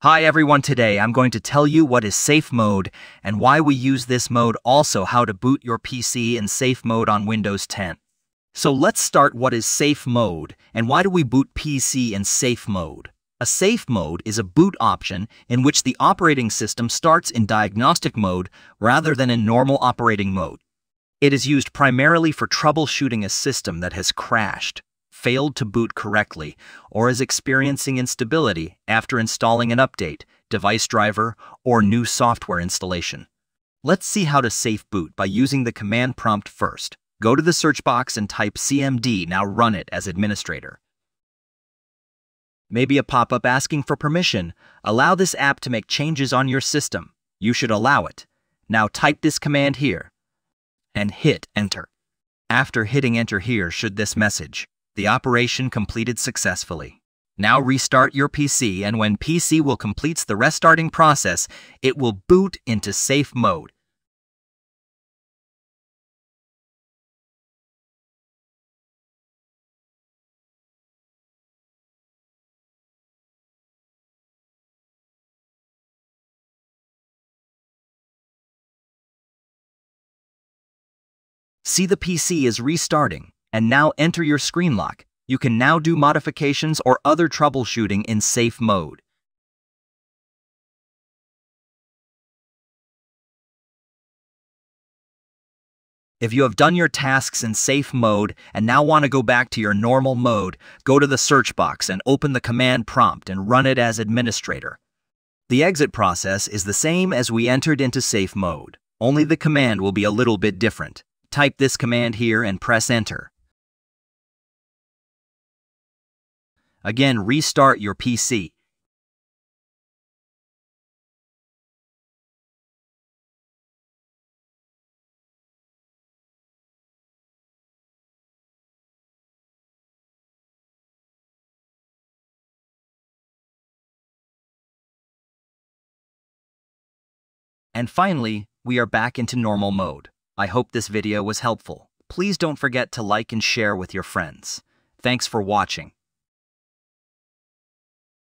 Hi everyone, today I'm going to tell you what is safe mode and why we use this mode, also how to boot your PC in safe mode on Windows 10. So let's start. What is safe mode and why do we boot PC in safe mode? A safe mode is a boot option in which the operating system starts in diagnostic mode rather than in normal operating mode. It is used primarily for troubleshooting a system that has crashed, failed to boot correctly, or is experiencing instability after installing an update, device driver, or new software installation. Let's see how to safe boot by using the command prompt first. Go to the search box and type cmd, now run it as administrator. Maybe a pop-up asking for permission. Allow this app to make changes on your system. You should allow it. Now type this command here and hit enter. After hitting enter here should this message: the operation completed successfully. Now restart your PC, and when PC will completes the restarting process, it will boot into safe mode. See, the PC is restarting. And now enter your screen lock. You can now do modifications or other troubleshooting in safe mode. If you have done your tasks in safe mode and now want to go back to your normal mode, go to the search box and open the command prompt and run it as administrator. The exit process is the same as we entered into safe mode, only the command will be a little bit different. Type this command here and press enter. Again, restart your PC. And finally, we are back into normal mode. I hope this video was helpful. Please don't forget to like and share with your friends. Thanks for watching.